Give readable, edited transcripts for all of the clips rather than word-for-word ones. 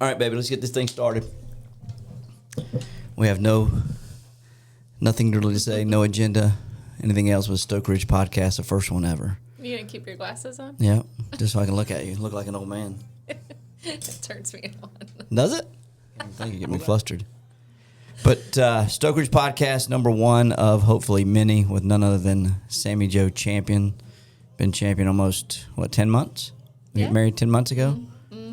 All right, baby, let's get this thing started. We have nothing really to say, no agenda, anything else with Stoke Ridge Podcast, the first one ever. You didn't keep your glasses on? Yeah, just so I can look at you. Look like an old man. It turns me on. Does it? I think you get me flustered. But Stoke Ridge Podcast, number one of hopefully many, with none other than Sammie Jo champion. Been champion almost, 10 months? You got married 10 months ago?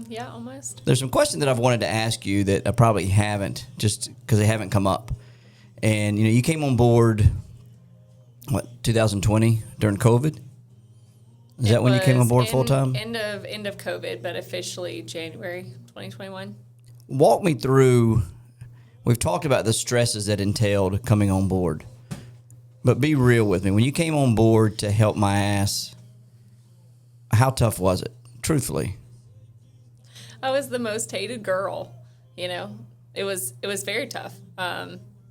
Yeah, almost. There's some questions that I've wanted to ask you that I probably haven't, just because they haven't come up. And, you came on board, 2020 during COVID? Is that when you came on board full time? End of COVID, but officially January 2021. Walk me through, we've talked about the stresses that entailed coming on board, but be real with me. When you came on board to help my ass, how tough was it, truthfully? I was the most hated girl, It was very tough.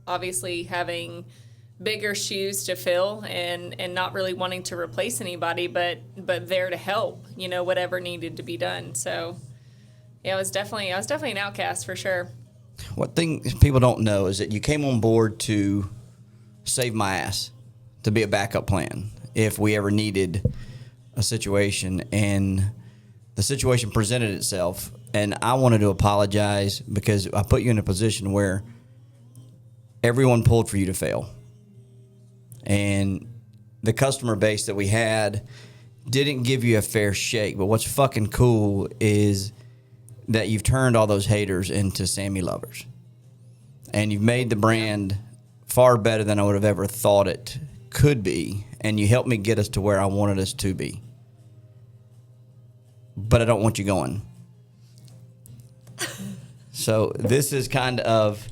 Obviously having bigger shoes to fill and not really wanting to replace anybody, but there to help, whatever needed to be done. So yeah, I was definitely an outcast for sure. What thing people don't know is that you came on board to save my ass, to be a backup plan if we ever needed a situation, and the situation presented itself, and I wanted to apologize because I put you in a position where everyone pulled for you to fail. And the customer base that we had didn't give you a fair shake. But what's fucking cool is that you've turned all those haters into Sammie lovers. And you've made the brand far better than I would have ever thought it could be. And you helped me get us to where I wanted us to be. But I don't want you going. So this is kind of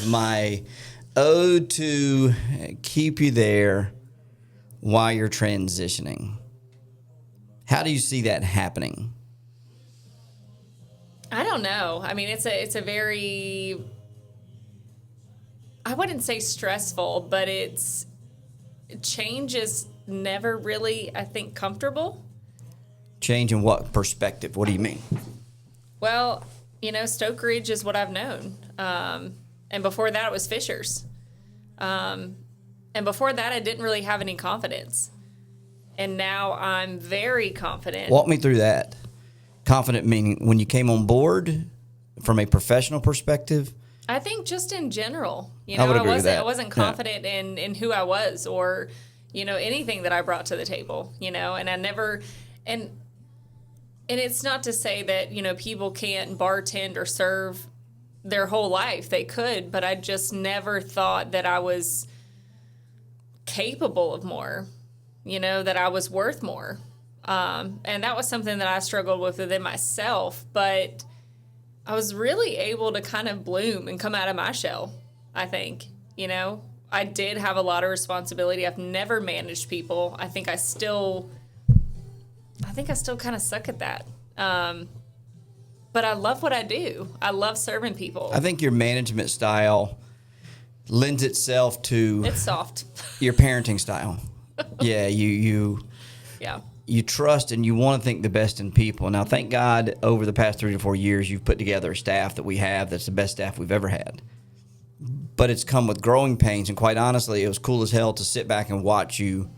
my ode to keep you there while you're transitioning. How do you see that happening? I don't know. I mean, it's a very, I wouldn't say stressful, but change is never really, I think, comfortable. Change in what perspective? What do you mean? Well, Stoke Ridge is what I've known. And before that, it was Fishers. And before that, I didn't really have any confidence. And now I'm very confident. Walk me through that. Confident meaning when you came on board from a professional perspective? I think just in general. I would agree with that. I wasn't confident in who I was or, anything that I brought to the table, and I never... And it's not to say that, people can't bartend or serve their whole life. They could, but I just never thought that I was capable of more, that I was worth more. And that was something that I struggled with within myself, but I was really able to kind of bloom and come out of my shell, I think. I did have a lot of responsibility. I've never managed people. I think I still kind of suck at that. But I love what I do. I love serving people. I think your management style lends itself to... It's soft. Your parenting style. Yeah, Yeah. You trust and you want to think the best in people. Now, thank God, over the past 3 to 4 years, you've put together a staff that we have that's the best staff we've ever had. But it's come with growing pains, and quite honestly, it was cool as hell to sit back and watch you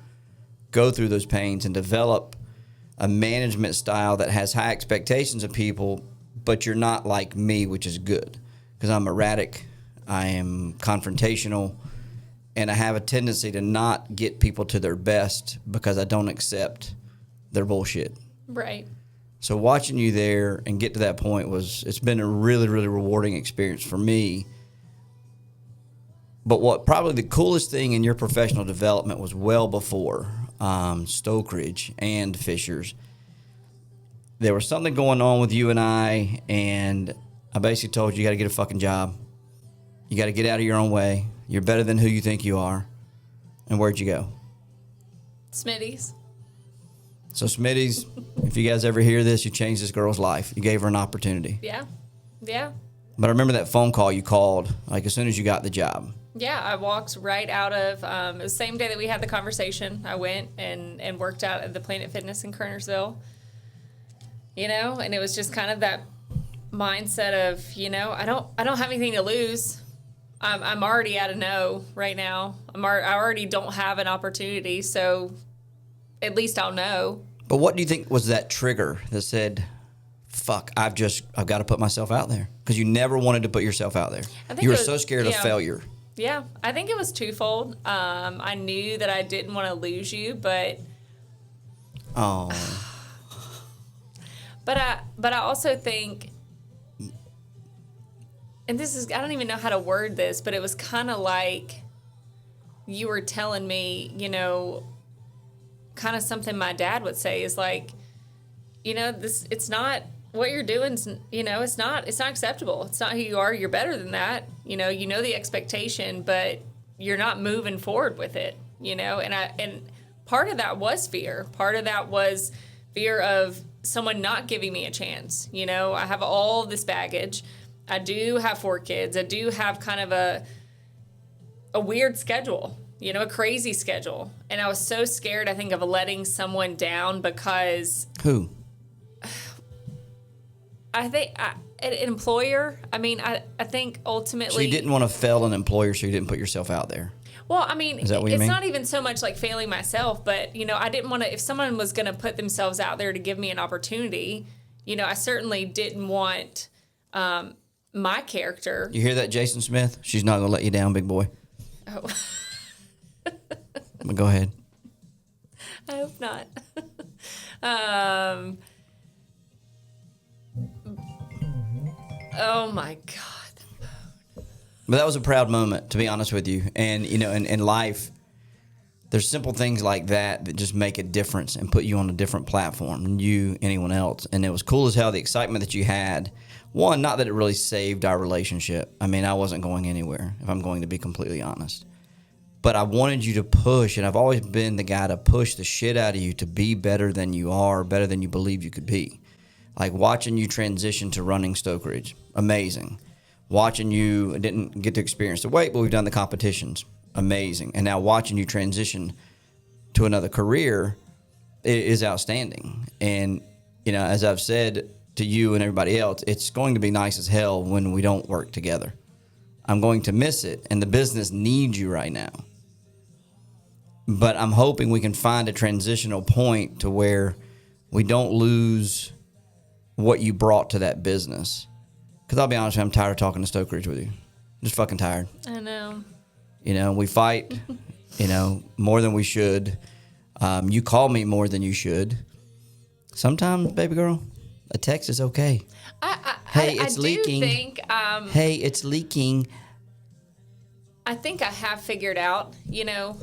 go through those pains and develop a management style that has high expectations of people, but you're not like me, which is good. Because I'm erratic, I am confrontational, and I have a tendency to not get people to their best because I don't accept their bullshit. Right. So watching you there and get to that point it's been a really, really rewarding experience for me. But what probably the coolest thing in your professional development was well before Stoke Ridge and Fishers. There was something going on with you and I basically told you got to get a fucking job. You got to get out of your own way. You're better than who you think you are. And where'd you go? Smitty's. So Smitty's, if you guys ever hear this, you changed this girl's life. You gave her an opportunity. Yeah. Yeah. But I remember that phone call you called, like as soon as you got the job. Yeah, I walked right out of, it was the same day that we had the conversation. I went and worked out at the Planet Fitness in Kernersville. you know, and it was just kind of that mindset of, you know, I don't have anything to lose. I'm already at a no right now. I already don't have an opportunity, so at least I'll know. But what do you think was that trigger that said, fuck, I've got to put myself out there? Because you never wanted to put yourself out there. You were so scared of failure. Yeah, I think it was twofold. I knew that I didn't want to lose you, but but I also think, and this is, I don't even know how to word this, but it was kind of like you were telling me, you know, kind of something my dad would say is like, you know, it's not what you're doing, you know, it's not acceptable. It's not who you are. You're better than that. You know the expectation, but you're not moving forward with it, you know? And part of that was fear. Part of that was fear of someone not giving me a chance. You know, I have all this baggage. I do have 4 kids. I do have kind of a weird schedule, you know, a crazy schedule. And I was so scared, I think, of letting someone down because... Who? I think an employer. I mean, I think ultimately... So you didn't want to fail an employer, so you didn't put yourself out there. Well, I mean, is that what you it's mean? not even so much like failing myself, but, you know, I didn't want to... If someone was going to put themselves out there to give me an opportunity, you know, I certainly didn't want my character... You hear that, Jason Smith? She's not going to let you down, big boy. Oh. Go ahead. I hope not. Oh my God. But that was a proud moment, to be honest with you. And, you know, in life, there's simple things like that just make a difference and put you on a different platform than anyone else. And it was cool as hell, the excitement that you had. One, not that it really saved our relationship. I mean, I wasn't going anywhere, if I'm going to be completely honest. But I wanted you to push, and I've always been the guy to push the shit out of you to be better than you are, better than you believe you could be. Like watching you transition to running Stoke Ridge, amazing. Watching you, didn't get to experience the weight, but we've done the competitions, amazing. And now watching you transition to another career is outstanding. And, you know, as I've said to you and everybody else, it's going to be nice as hell when we don't work together. I'm going to miss it, and the business needs you right now. But I'm hoping we can find a transitional point to where we don't lose what you brought to that business. Because I'll be honest with you, I'm tired of talking to Stoke Ridge with you. Just fucking tired. I know. You know, we fight, you know, more than we should. You call me more than you should. Sometimes, baby girl, a text is okay. Hey, it's leaking. Hey, it's leaking. I think I have figured out, you know,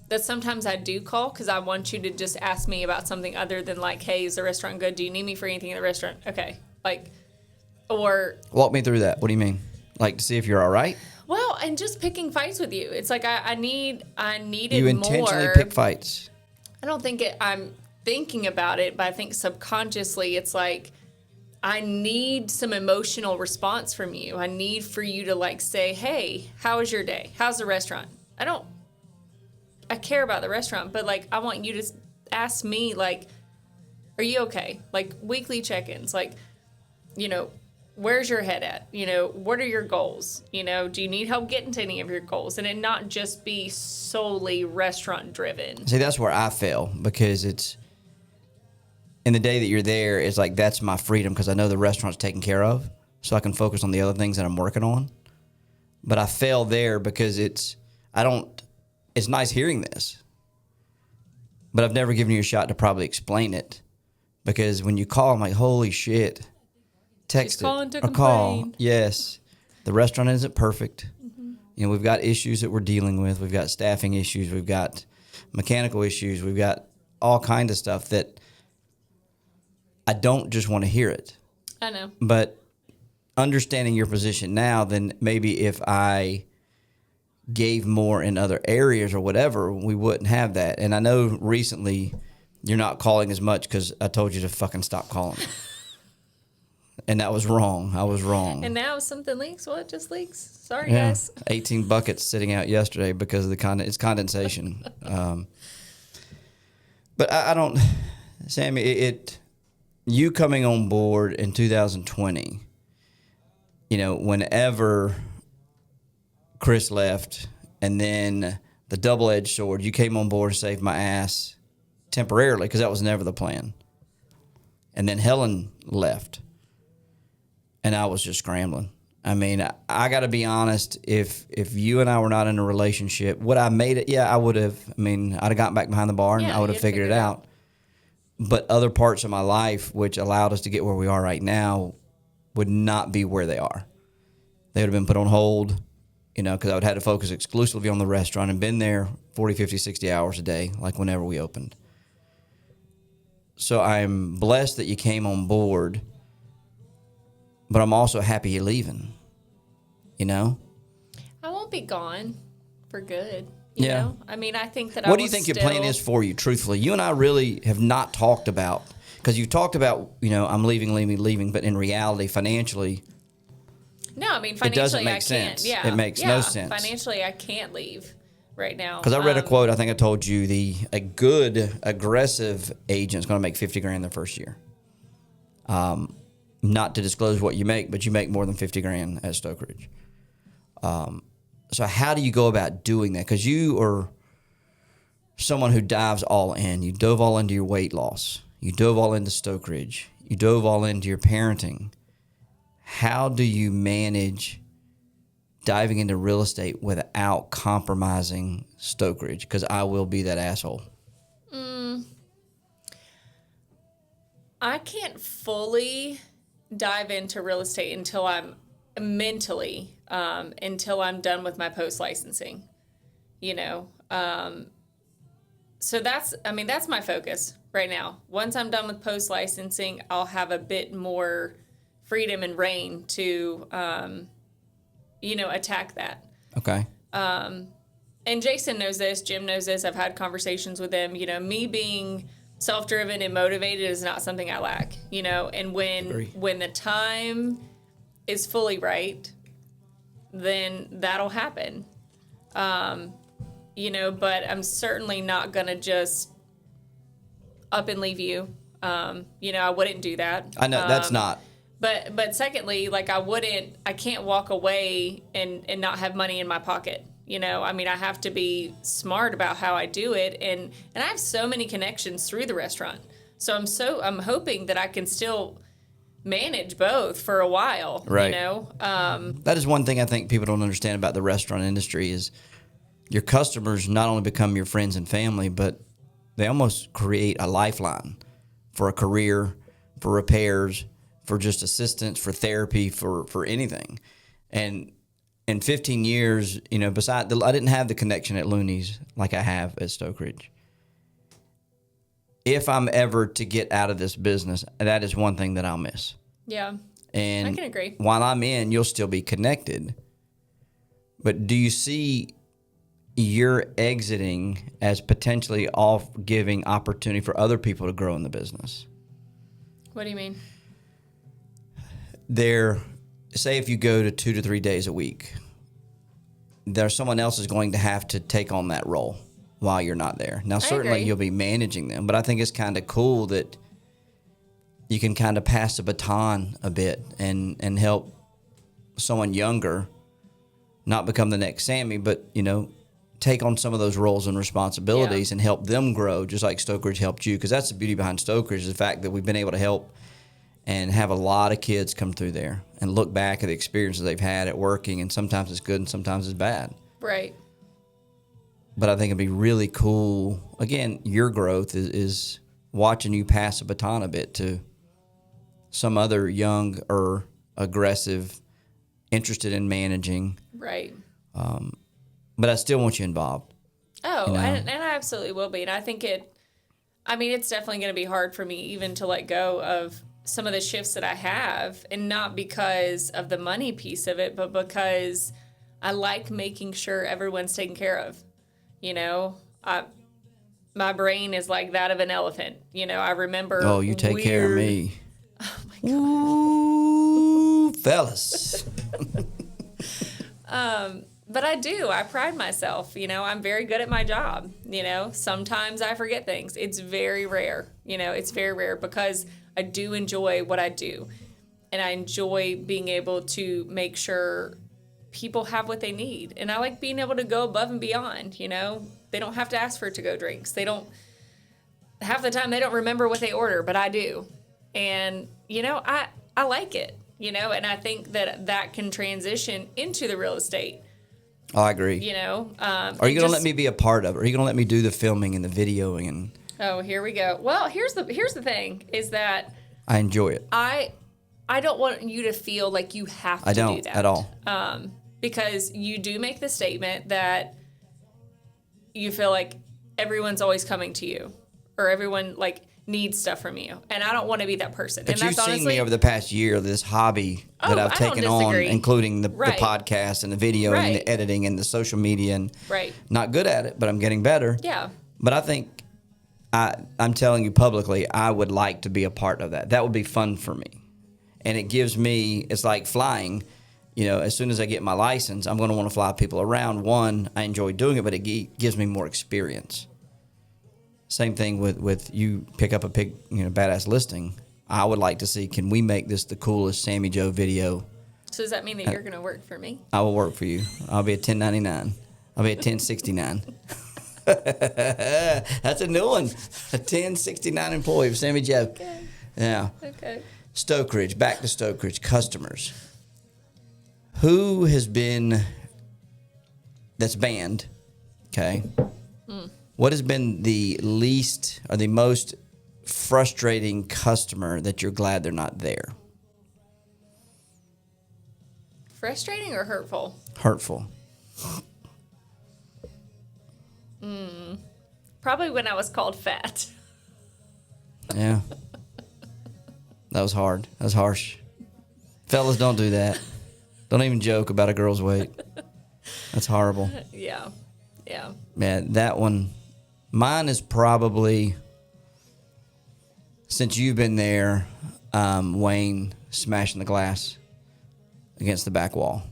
that sometimes I do call because I want you to just ask me about something other than like, hey, is the restaurant good? Do you need me for anything in the restaurant? Okay. Like, or... Walk me through that. What do you mean? Like to see if you're all right? Well, and just picking fights with you. It's like I needed more. You intentionally pick fights. I don't think I'm thinking about it, but I think subconsciously it's like, I need some emotional response from you. I need for you to like say, hey, how was your day? How's the restaurant? I care about the restaurant, but like I want you to ask me like, are you okay? Like weekly check-ins, like, you know, where's your head at? You know, what are your goals? You know, do you need help getting to any of your goals? And it not just be solely restaurant driven. See, that's where I fail because it's, in the day that you're there, it's like that's my freedom because I know the restaurant's taken care of, so I can focus on the other things that I'm working on. But I fail there because it's nice hearing this, but I've never given you a shot to probably explain it because when you call, I'm like, holy shit, text it or call. Yes, the restaurant isn't perfect. Mm-hmm. You know, we've got issues that we're dealing with. We've got staffing issues. We've got mechanical issues. We've got all kinds of stuff that I don't just want to hear it. I know. But understanding your position now, then maybe if I gave more in other areas or whatever, we wouldn't have that. And I know recently you're not calling as much because I told you to fucking stop calling. And that was wrong. I was wrong. And now if something leaks, well, it just leaks. Sorry, guys. 18 buckets sitting out yesterday because of it's condensation. But I don't, Sammie, you coming on board in 2020, whenever Chris left, and then the double-edged sword, you came on board and saved my ass temporarily because that was never the plan. And then Helen left, and I was just scrambling. I mean, I got to be honest. If you and I were not in a relationship, would I made it? Yeah, I would have. I mean, I'd have gotten back behind the bar and I would have figured it out. But other parts of my life, which allowed us to get where we are right now, would not be where they are. They would have been put on hold, because I would have had to focus exclusively on the restaurant and been there 40, 50, 60 hours a day, like whenever we opened. So I'm blessed that you came on board, but I'm also happy you're leaving, I won't be gone for good. You know? I mean, I think that What do you think your plan is for you, truthfully? You and I really have not talked about, because you've talked about, I'm leaving, but in reality, financially, no, I mean, financially, it doesn't make I sense. can't. Yeah. It makes no sense. Financially, I can't leave right now. Because I read a quote, I think I told you, a good, aggressive agent is going to make $50,000 their first year. Not to disclose what you make, but you make more than $50,000 at Stokeridge. So how do you go about doing that? Because you are someone who dives all in. You dove all into your weight loss. You dove all into Stokeridge. You dove all into your parenting. How do you manage diving into real estate without compromising Stokeridge? Because I will be that asshole. I can't fully dive into real estate until I'm mentally, until I'm done with my post licensing, so that's my focus right now. Once I'm done with post licensing, I'll have a bit more freedom and reign to, attack that. Okay. And Jason knows this, Jim knows this. I've had conversations with him. Me being self-driven and motivated is not something I lack, and when the time is fully right, then that'll happen. But I'm certainly not going to just up and leave you. I wouldn't do that. I know that's not. But secondly, like I can't walk away and not have money in my pocket. I have to be smart about how I do it. And I have so many connections through the restaurant. So I'm hoping that I can still manage both for a while, right. That is one thing I think people don't understand about the restaurant industry is your customers not only become your friends and family, but they almost create a lifeline for a career, for repairs, for just assistance, for therapy, for anything. And in 15 years, I didn't have the connection at Looney's like I have at Stokeridge. If I'm ever to get out of this business, that is one thing that I'll miss. Yeah, and I can agree. While I'm in, you'll still be connected. But do you see you're exiting as potentially off giving opportunity for other people to grow in the business? What do you mean? Say if you go to 2 to 3 days a week, there's someone else is going to have to take on that role while you're not there. Now, certainly you'll be managing them, but I think it's kind of cool that you can kind of pass the baton a bit and help someone younger not become the next Sammie, but, take on some of those roles and responsibilities and help them grow just like Stokeridge helped you. Because that's the beauty behind Stokeridge is the fact that we've been able to help and have a lot of kids come through there and look back at the experiences they've had at working, and sometimes it's good and sometimes it's bad. Right. But I think it'd be really cool. Again, your growth is watching you pass the baton a bit to some other young or aggressive, interested in managing. Right. But I still want you involved. Oh, and I absolutely will be. And I think it's definitely going to be hard for me even to let go of some of the shifts that I have, and not because of the money piece of it, but because I like making sure everyone's taken care of. My brain is like that of an elephant. I remember. Oh, you take care of me. Oh my God. Ooh, fellas. But I do. I pride myself. I'm very good at my job. Sometimes I forget things. It's very rare. It's very rare because do enjoy what I do. And I enjoy being able to make sure people have what they need. And I like being able to go above and beyond, you know. They don't have to ask for to-go drinks. They don't, half the time they don't remember what they order, but I do. And, you know, I like it, you know, and I think that can transition into the real estate. Oh, I agree. You know. Are you going to let me be a part of it? Are you going to let me do the filming and the videoing? And oh, here we go. Well, here's the thing is that I enjoy it. I don't want you to feel like you have to do that. I don't at all. Because you do make the statement that you feel like everyone's always coming to you or everyone like needs stuff from you. And I don't want to be that person. But and you've that's seen me over the past year, this hobby that I've taken on, including the podcast and the video and the editing and the social media. And not good at it, but I'm getting better. Yeah. But I think I'm telling you publicly, I would like to be a part of that. That would be fun for me. And it gives me, it's like flying. You know, as soon as I get my license, I'm going to want to fly people around. One, I enjoy doing it, but it gives me more experience. Same thing with you pick up a badass listing. I would like to see, can we make this the coolest Sammie Jo video? So does that mean that you're going to work for me? I will work for you. I'll be a 1099. I'll be a 1069. That's a new one. A 1069 employee of Sammie Jo. Okay. Yeah. Okay. Stoke Ridge, back to Stoke Ridge, customers. Who has been, that's banned, okay? What has been the least or the most frustrating customer that you're glad they're not there? Frustrating or hurtful? Hurtful. Probably when I was called fat. Yeah. That was hard. That was harsh. Fellas, don't do that. Don't even joke about a girl's weight. That's horrible. Yeah. Yeah. Man, that one, mine is probably, since you've been there, Wayne smashing the glass against the back wall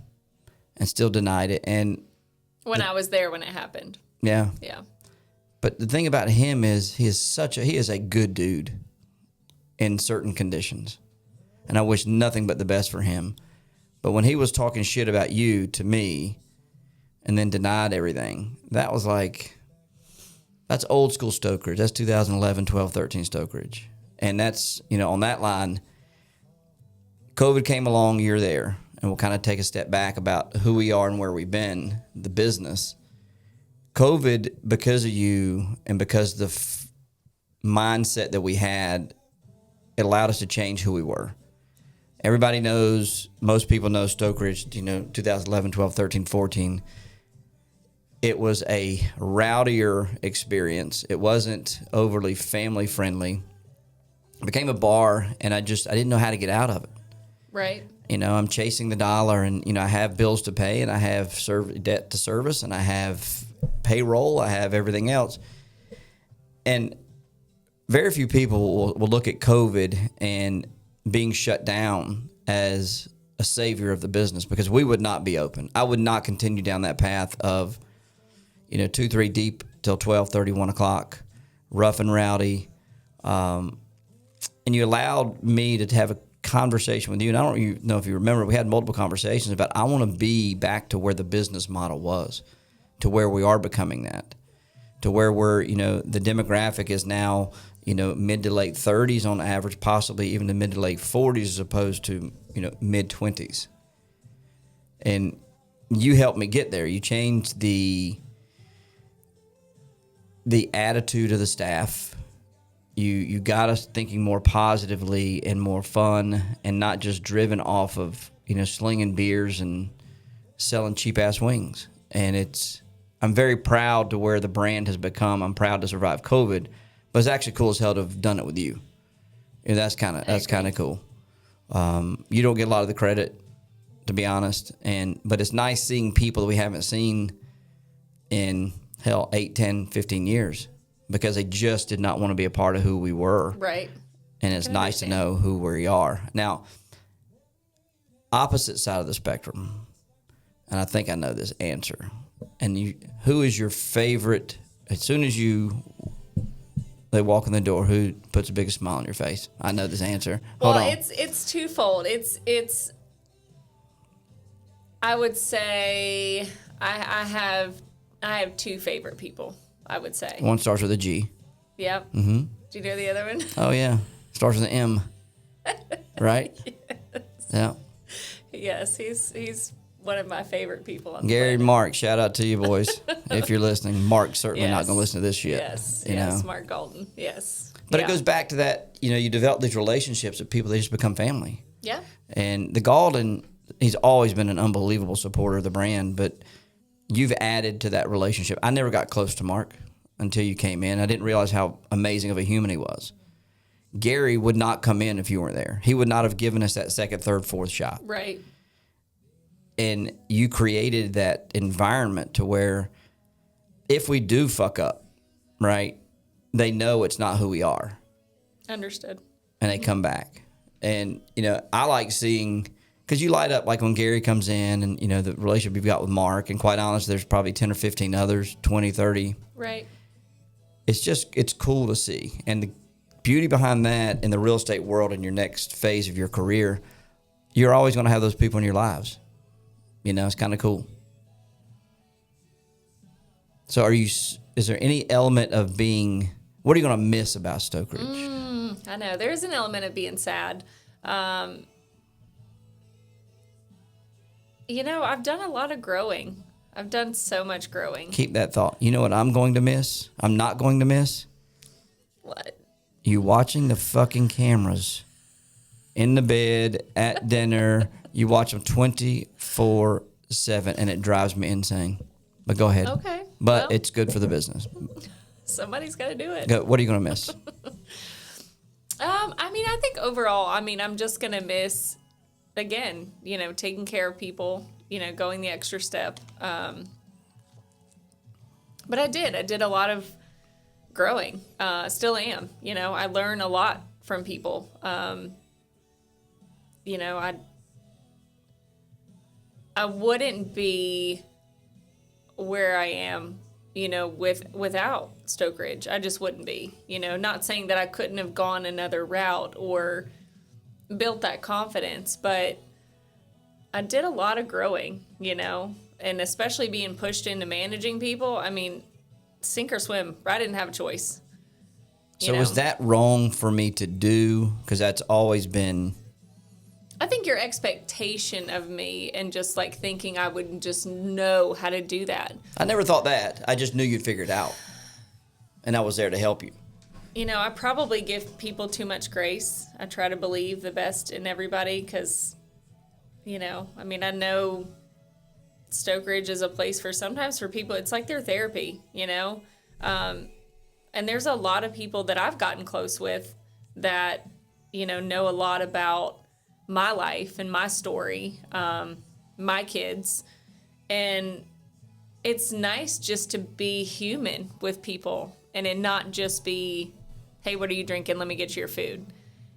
and still denied it. And when I was there when it happened. Yeah. Yeah. But the thing about him is he is a good dude in certain conditions. And I wish nothing but the best for him. But when he was talking shit about you to me and then denied everything, that was like, that's old school Stoke Ridge. That's 2011, 12, 13 Stoke Ridge. And that's, you know, on that line, COVID came along, you're there. And we'll kind of take a step back about who we are and where we've been, the business. COVID, because of you and because the mindset that we had, it allowed us to change who we were. Everybody knows, most people know Stoke Ridge, you know, 2011, 12, 13, 14. It was a rowdier experience. It wasn't overly family friendly. It became a bar, and I didn't know how to get out of it. Right. You know, I'm chasing the dollar, and, you know, I have bills to pay, and I have debt to service, and I have payroll, I have everything else. And very few people will look at COVID and being shut down as a savior of the business, because we would not be open. I would not continue down that path of, you know, 2-3 deep till 12:30, 1 o'clock, rough and rowdy. And you allowed me to have a conversation with you, and I don't know if you remember, we had multiple conversations about, I want to be back to where the business model was, to where we are becoming that, to where we're, you know, the demographic is now, you know, mid to late 30s on average, possibly even to mid to late 40s as opposed to, you know, mid 20s. And you helped me get there. You changed the attitude of the staff. You got us thinking more positively and more fun, and not just driven off of, you know, slinging beers and selling cheap ass wings. And I'm very proud to where the brand has become. I'm proud to survive COVID, but it's actually cool as hell to have done it with you. And that's kind of cool. You don't get a lot of the credit, to be honest, but it's nice seeing people that we haven't seen in 8, 10, 15 years, because they just did not want to be a part of who we were. Right. And it's nice to know who we are. Now, opposite side of the spectrum, and I think I know this answer. And who is your favorite? As soon as you they walk in the door, who puts the biggest smile on your face? I know this answer. Hold on. It's twofold. It's I would say I have two favorite people, I would say. One starts with a G. Yep. Mm-hmm. Do you know the other one? Oh, yeah. Starts with an M. Right? Yes. Yeah. Yes, he's one of my favorite people on the Gary and planet. Mark, shout out to you boys if you're listening. Mark's certainly not going to listen to this shit. Yes, you know? Mark Golden. Yes. But it goes back to that, you develop these relationships with people, they just become family. Yeah. And the Golden, he's always been an unbelievable supporter of the brand, but you've added to that relationship. I never got close to Mark until you came in. I didn't realize how amazing of a human he was. Gary would not come in if you weren't there. He would not have given us that second, third, fourth shot. Right. And you created that environment to where if we do fuck up, right, they know it's not who we are. Understood. And they come back. And, I like seeing, because you light up like when Gary comes in and, the relationship you've got with Mark. And quite honestly, there's probably 10 or 15 others, 20, 30. Right. It's cool to see. And the beauty behind that in the real estate world in your next phase of your career, you're always going to have those people in your lives. It's kind of cool. So is there any element of being, what are you going to miss about Stoke Ridge? I know. There's an element of being sad. I've done a lot of growing. I've done so much growing. Keep that thought. You know what I'm going to miss? I'm not going to miss? What? You watching the fucking cameras in the bed, at dinner. You watch them 24/7, and it drives me insane. But go ahead. Okay. But it's good for the business. Somebody's got to do it. What are you going to miss? I think overall, I'm just going to miss, again, taking care of people, going the extra step. But I did a lot of growing. Still am. I learn a lot from people. I wouldn't be where I am, without Stoke Ridge. I just wouldn't be, not saying that I couldn't have gone another route or built that confidence, but I did a lot of growing, and especially being pushed into managing people. Sink or swim. I didn't have a choice. So was that wrong for me to do? Because that's always been... I think your expectation of me and just like thinking I would just know how to do that. I never thought that. I just knew you'd figure it out. And I was there to help you. I probably give people too much grace. I try to believe the best in everybody because, I know Stoke Ridge is a place sometimes for people, it's like their therapy, and there's a lot of people that I've gotten close with that, know a lot about my life and my story, my kids. And it's nice just to be human with people and it not just be, hey, what are you drinking? Let me get you your food,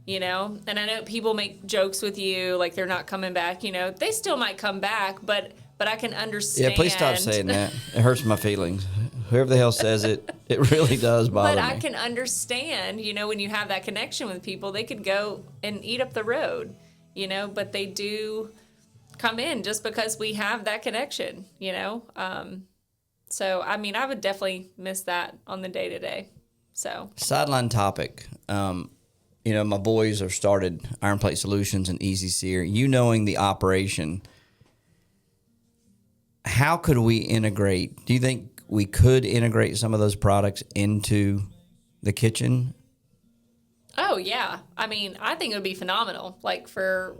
And I know people make jokes with you, like they're not coming back, they still might come back, but I can understand. Yeah, please stop saying that. It hurts my feelings. Whoever the hell says it, it really does bother me. But I can understand, when you have that connection with people, they could go and eat up the road. But they do come in just because we have that connection, So, I would definitely miss that on the day-to-day, so. Sideline topic. My boys have started Iron Plate Solutions and Easy Sear. Knowing the operation, how could we integrate? Do you think we could integrate some of those products into the kitchen? Oh, yeah. I think it would be phenomenal. Like for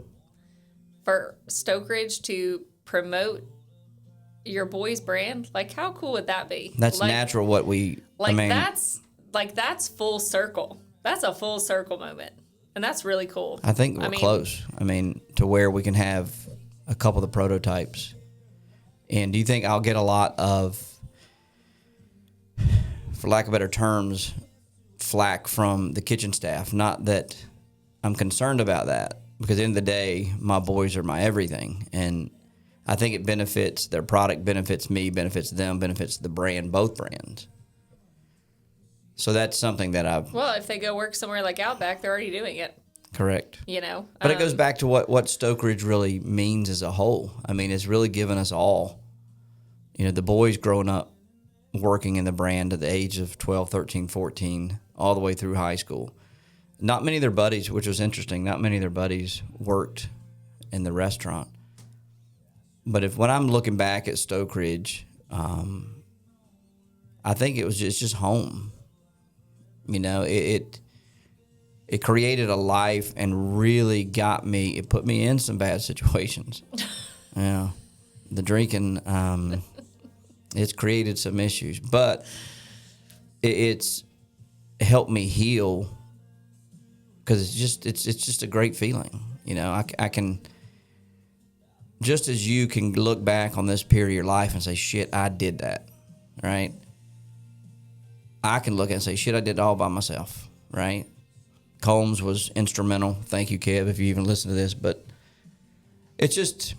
Stoke Ridge to promote your boys' brand, like how cool would that be? That's natural what we... That's full circle. That's a full circle moment. And that's really cool. I think we're close. To where we can have a couple of the prototypes. And do you think I'll get a lot of, for lack of better terms, flack from the kitchen staff? Not that I'm concerned about that, because at the end of the day, my boys are my everything. And I think it benefits, their product benefits me, benefits them, benefits the brand, both brands. So that's something that I've Well, if they go work somewhere like Outback, they're already doing it. correct. You know, But it goes back to what Stoke Ridge really means as a whole. I mean, it's really given us all. You know, the boys growing up working in the brand at the age of 12, 13, 14, all the way through high school. Not many of their buddies, which was interesting, not many of their buddies worked in the restaurant. But when I'm looking back at Stoke Ridge, I think it's just home. You know, it created a life and really got me. It put me in some bad situations. Yeah, the drinking, it's created some issues, but it's helped me heal because it's just a great feeling. You know, I can, just as you can look back on this period of your life and say, shit, I did that, right? I can look at it and say, shit, I did it all by myself, right? Combs was instrumental. Thank you, Kev, if you even listen to this. But it's just,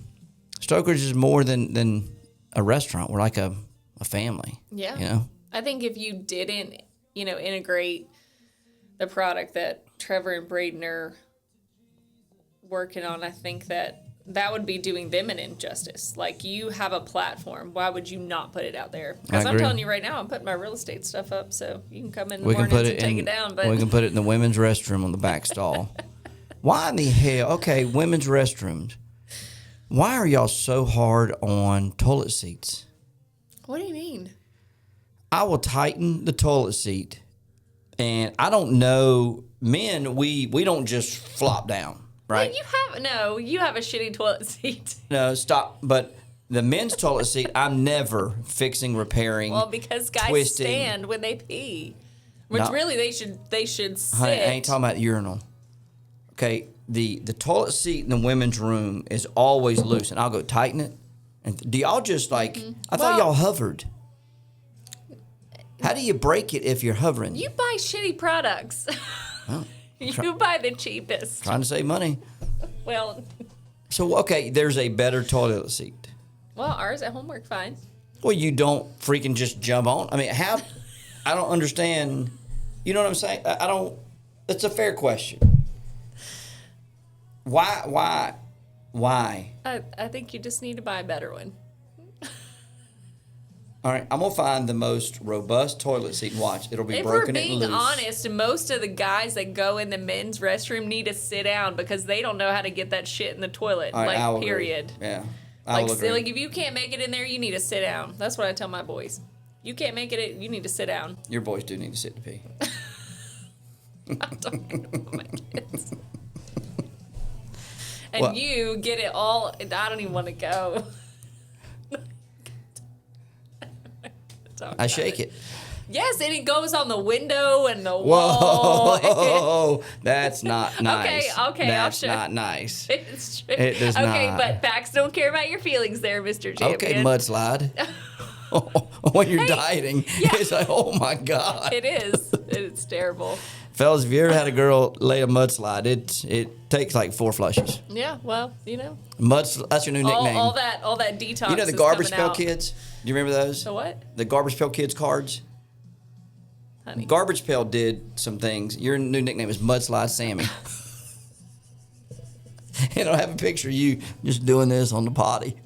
Stoke Ridge is more than a restaurant. We're like a family. Yeah. You know? I think if you didn't, you know, integrate the product that Trevor and Braden are working on, I think that would be doing them an injustice. Like, you have a platform. Why would you not put it out there? Because I'm telling you right now, I'm putting my real estate stuff up, so you can come in the mornings and take it down. But we can put it in the women's restroom on the back stall. Why in the hell? Okay, women's restrooms. Why are y'all so hard on toilet seats? What do you mean? I will tighten the toilet seat, and I don't know. Men, we don't just flop down. Right? You have a shitty toilet seat. No, stop. But the men's toilet seat, I'm never fixing, repairing. Well, because guys twisting. stand when they pee, which No. really they should sit. Honey, I ain't talking about the urinal. Okay, the toilet seat in the women's room is always loose, and I'll go tighten it. And do y'all just like? I thought y'all hovered. How do you break it if you're hovering? You buy shitty products. Oh, You buy the cheapest. trying to save money. Well, So okay, there's a better toilet seat. ours at home work fine. Well, you don't freaking just jump on. I mean, how? I don't understand. You know what I'm saying? I don't. It's a fair question. Why? I think you just need to buy a better one. All right, I'm gonna find the most robust toilet seat and watch. It'll be If broken we're and being loose. honest, most of the guys that go in the men's restroom need to sit down because they don't know how to get that shit in the toilet. All right, I will Like, agree. period. Yeah, I will agree. Like, if you can't make it in there, you need to sit down. That's what I tell my boys. You can't make it, you need to sit down. Your boys do need to sit to pee. I'm talking about my kids. And Well- you get it all. I don't even want to go. I shake it. Yes, and it goes on the window and the wall. Whoa, that's not nice. Okay, that's I'll show. not nice. It's true. It does okay, not. but facts don't care about your feelings there, Mr. Champion. Okay, mudslide. When you're dieting, it's like, oh my God. It is. It's terrible. Fellas, if you ever had a girl lay a mudslide, it takes like 4 flushes. Yeah, well, you know. That's your new nickname. All that detox. You know the is Garbage coming Pail out. Kids? Do you remember those? The what? The Garbage Pail Kids cards? Honey. Garbage Pail did some things. Your new nickname is Mudslide Sammie. And I'll have a picture of you just doing this on the potty.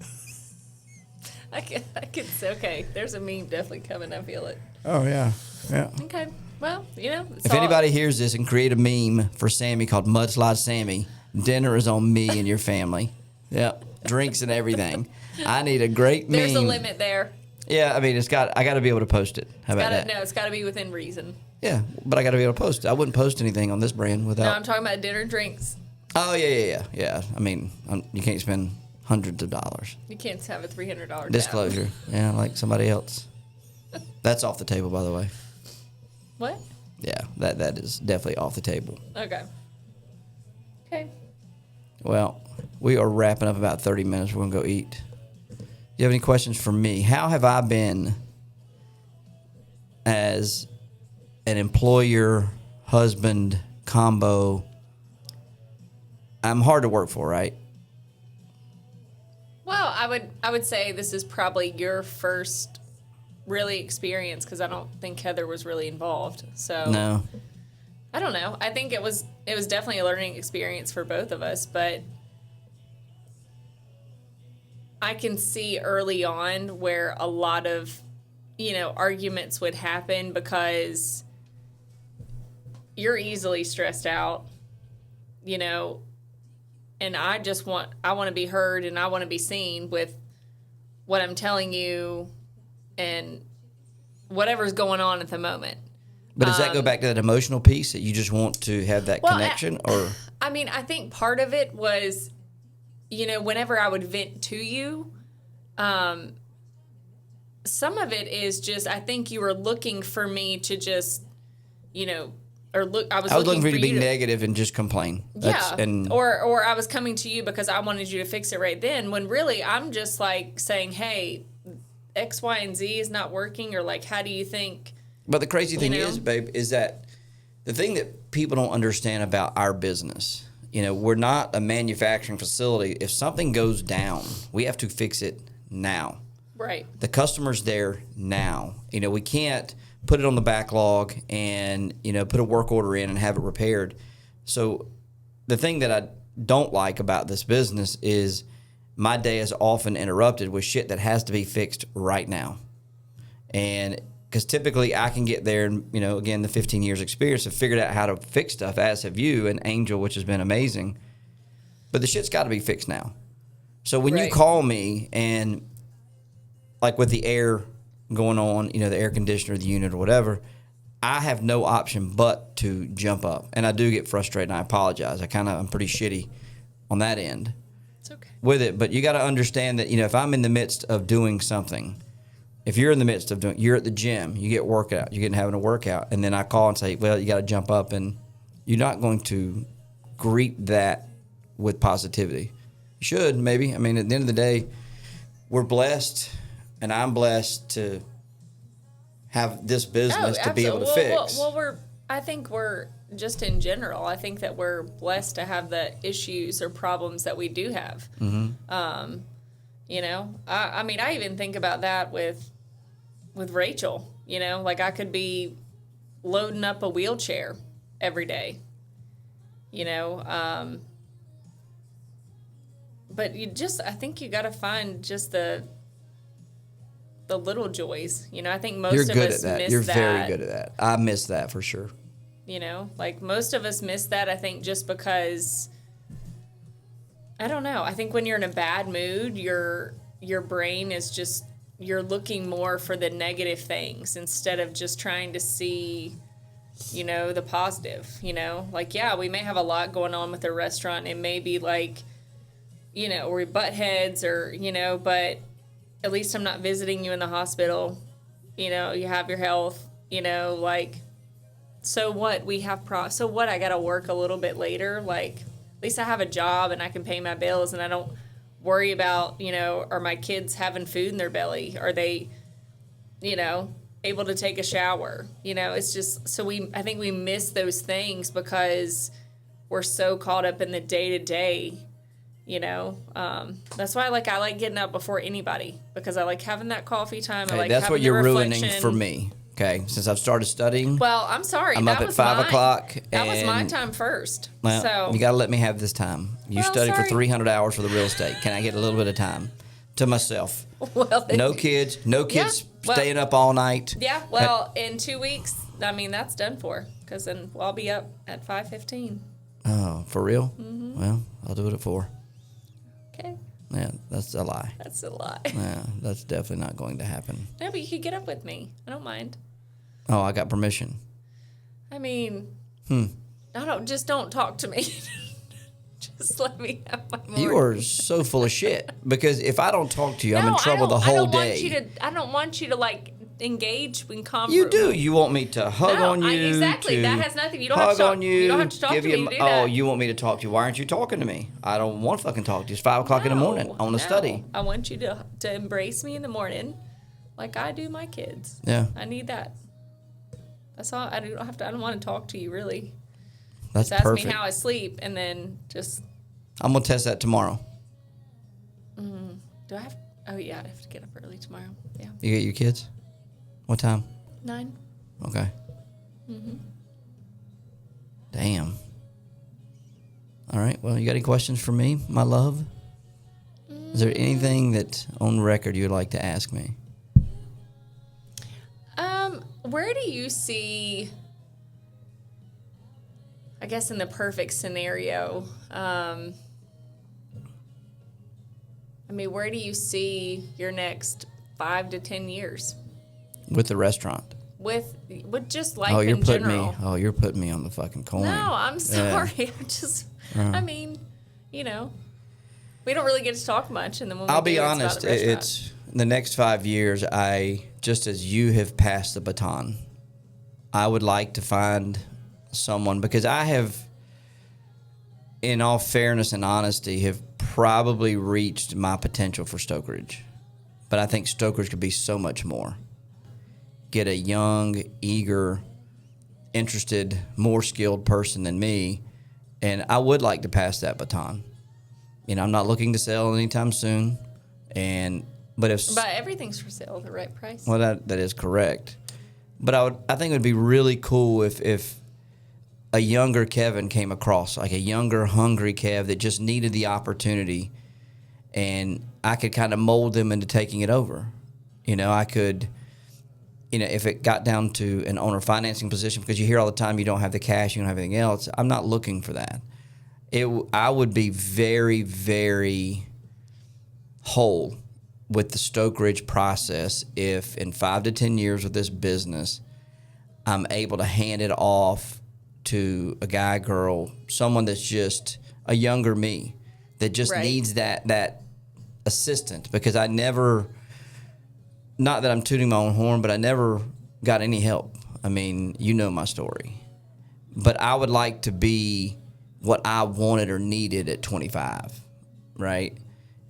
I can say, okay, there's a meme definitely coming. I feel it. Oh, yeah. Yeah. Okay. Well, you know. If anybody hears this and create a meme for Sammie called Mudslide Sammie, dinner is on me and your family. Yep. Drinks and everything. I need a great meme. There's a limit there. Yeah, I mean, I got to be able to post it. How about that? No, it's got to be within reason. Yeah, but I got to be able to post it. I wouldn't post anything on this brand without. No, I'm talking about dinner drinks. Oh, yeah. I mean, you can't spend hundreds of dollars. You can't have a $300 tab. Disclosure. Yeah, like somebody else. That's off the table, by the way. What? Yeah, that is definitely off the table. Okay. Okay. Well, we are wrapping up about 30 minutes. We're going to go eat. Do you have any questions for me? How have I been as an employer, husband, combo? I'm hard to work for, right? Well, I would say this is probably your first really experience because I don't think Heather was really involved. So No. I don't know. I think it was definitely a learning experience for both of us, but I can see early on where a lot of, arguments would happen because you're easily stressed out, and I want to be heard and I want to be seen with what I'm telling you and whatever's going on at the moment. But does that go back to that emotional piece that you just want to have that connection? Or I mean, I think part of it was, whenever I would vent to you, some of it is just, I think you were looking for me to just, or look, I was looking for you to be negative and just complain. Or I was coming to you because I wanted you to fix it right then, when really I'm just like saying, hey, X, Y, and Z is not working, or like, how do you think? But the crazy thing is, babe, is that the thing that people don't understand about our business, we're not a manufacturing facility. If something goes down, we have to fix it now. Right. The customer's there now. We can't put it on the backlog and, put a work order in and have it repaired. So the thing that I don't like about this business is my day is often interrupted with shit that has to be fixed right now. And because typically I can get there and, again, the 15 years experience have figured out how to fix stuff, as have you and Angel, which has been amazing. But the shit's got to be fixed now. So when you call me and, like with the air going on, the air conditioner, the unit or whatever, I have no option but to jump up. And I do get frustrated, and I apologize. I'm pretty shitty on that end. It's okay. With it. But you got to understand that, if I'm in the midst of doing something, if you're in the midst of doing, you're at the gym, you get workout, you're having a workout, and then I call and say, well, you got to jump up, and you're not going to greet that with positivity. You should, maybe. I mean, at the end of the day, we're blessed, and I'm blessed to have this business to be able to fix. Well, I think we're just in general. I think that we're blessed to have the issues or problems that we do have. Mm-hmm. I mean, I even think about that with Rachel. Like I could be loading up a wheelchair every day. But I think you got to find just the little joys. I think most of us miss that. You're very good at that. I miss that for sure. Like most of us miss that, I think, just because, I don't know. I think when you're in a bad mood, your brain is just, you're looking more for the negative things instead of just trying to see, the positive, Like, yeah, we may have a lot going on with the restaurant. It may be like, we butt heads or, but at least I'm not visiting you in the hospital. You have your health, like, so what? So what? I got to work a little bit later. Like, at least I have a job and I can pay my bills and I don't worry about, are my kids having food in their belly? Are they, able to take a shower? It's just, I think we miss those things because we're so caught up in the day to day. That's why I like getting up before anybody, because I like having that coffee time. I like that's having what you're reflection. ruining for me. Okay, since I've started studying. Well, I'm sorry. I'm up at 5 o'clock. That was my time first. Well, so you got to let me have this time. You study for 300 hours for the real estate. Can I get a little bit of time to myself? Well, no kids staying up all night. Yeah. Well, in 2 weeks, I mean, that's done for, because then I'll be up at 5:15. Oh, for real? Mm-hmm. Well, I'll do it at 4. Okay. Yeah, that's a lie. That's a lie. Yeah, that's definitely not going to happen. No, but you could get up with me. I don't mind. Oh, I got permission. I mean, don't talk to me. Just let me have my morning. You are so full of shit, because if I don't talk to you, I'm in trouble the whole day. I don't want you to like engage in conversation. You do. You want me to hug on you? Exactly. That has nothing. You don't have to talk. You don't have to talk to me to do that. Oh, you want me to talk to you? Why aren't you talking to me? I don't want to fucking talk to you. It's 5 o'clock in the morning. I want to study. I want you to embrace me in the morning, like I do my kids. Yeah. I need that. That's all. I don't want to talk to you really. That's just perfect. Ask me how I sleep, and then just. I'm gonna test that tomorrow. Do I have? Oh yeah, I have to get up early tomorrow. Yeah. You get your kids? What time? 9. Okay. Damn. All right. Well, you got any questions for me, my love? Is there anything that on record you'd like to ask me? Where do you see, I guess in the perfect scenario, I mean, where do you see your next 5 to 10 years? With the restaurant. With just life in general. You're putting me on the fucking coin. No, I'm sorry. Yeah. I mean, we don't really get to talk much, and then when I'll we be do, honest, it's about the restaurant. it's the next 5 years, just as you have passed the baton, I would like to find someone, because I have, in all fairness and honesty, have probably reached my potential for Stokeridge. But I think Stokeridge could be so much more. Get a young, eager, interested, more skilled person than me, and I would like to pass that baton. I'm not looking to sell anytime soon, but everything's for sale at the right price. Well, that is correct. But I think it would be really cool if a younger Kevin came across, like a younger, hungry Kev that just needed the opportunity, and I could kind of mold them into taking it over. I could, if it got down to an owner financing position, because you hear all the time you don't have the cash, you don't have anything else. I'm not looking for that. I would be very, very whole with the Stokeridge process if in 5 to 10 years with this business, I'm able to hand it off to a guy, girl, someone that's just a younger me that just needs that assistant, because I never, not that I'm tooting my own horn, but I never got any help. I mean, my story. But I would like to be what I wanted or needed at 25, right?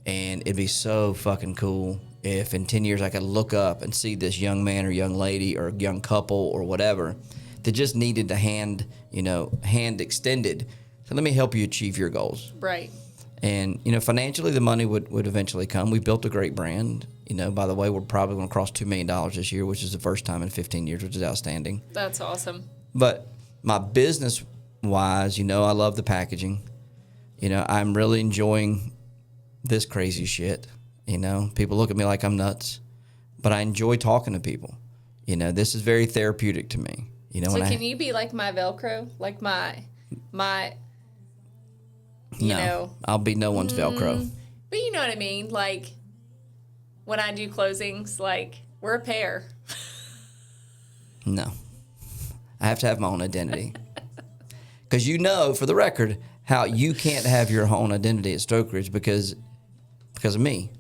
And it'd be so fucking cool if in 10 years I could look up and see this young man or young lady or young couple or whatever that just needed a hand extended. So let me help you achieve your goals. Right. And, financially the money would eventually come. We built a great brand. By the way, we're probably going to cross $2 million this year, which is the first time in 15 years, which is outstanding. That's awesome. But my business-wise, I love the packaging. I'm really enjoying this crazy shit. People look at me like I'm nuts, but I enjoy talking to people. This is very therapeutic to me. So can you be like my Velcro? Like my No, I'll be no one's Velcro. But you know what I mean? Like, when I do closings, like, we're a pair. No. I have to have my own identity. Because for the record, how you can't have your own identity at Stokeridge because of me.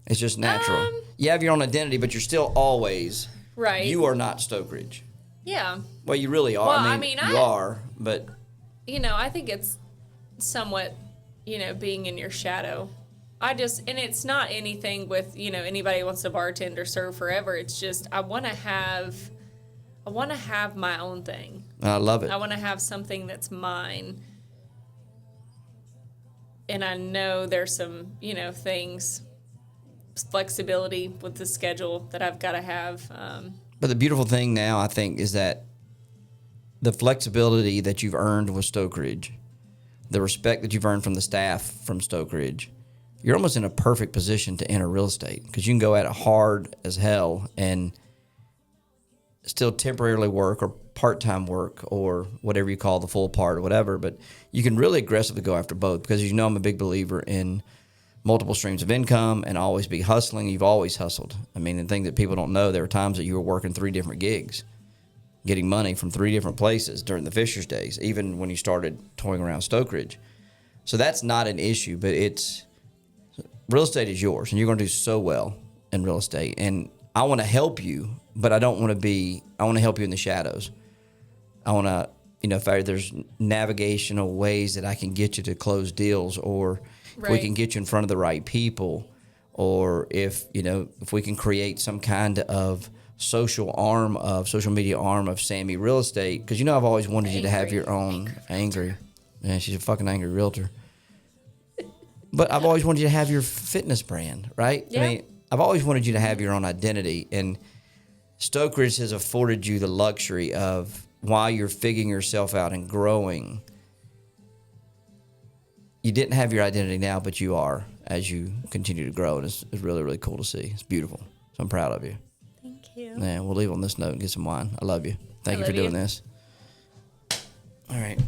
It's just natural. You have your own identity, but you're still always... Right. You are not Stokeridge. Yeah. Well, you really are. Well, you are, but... I think it's somewhat, being in your shadow. And it's not anything with, anybody who wants to bartend or serve forever. It's just, I want to have my own thing. I love it. I want to have something that's mine. And I know there's some, things, flexibility with the schedule that I've got to have. But the beautiful thing now, I think, is that the flexibility that you've earned with Stokeridge, the respect that you've earned from the staff from Stokeridge, you're almost in a perfect position to enter real estate, because you can go at it hard as hell and still temporarily work or part-time work or whatever you call the full part or whatever, but you can really aggressively go after both, because I'm a big believer in multiple streams of income and always be hustling. You've always hustled. I mean, the thing that people don't know, there were times that you were working 3 different gigs, getting money from 3 different places during the Fisher's days, even when you started toying around Stokeridge. So that's not an issue, but real estate is yours, and you're going to do so well in real estate. And I want to help you, but I want to help you in the shadows. I want to, if there's navigational ways that I can get you to close deals, or if we can get you in front of the right people, or if we can create some kind of social media arm of Sammie Real Estate. Because I've always wanted you to have your own angry. Yeah, she's a fucking angry realtor. But I've always wanted you to have your fitness brand, right? Yeah. I mean, I've always wanted you to have your own identity. And Stoke Ridge has afforded you the luxury of, while you're figuring yourself out and growing, you didn't have your identity now, but you are as you continue to grow. And it's really, really cool to see. It's beautiful. So I'm proud of you. Thank you. Yeah, we'll leave on this note and get some wine. I love you. Thank you for doing this. All right.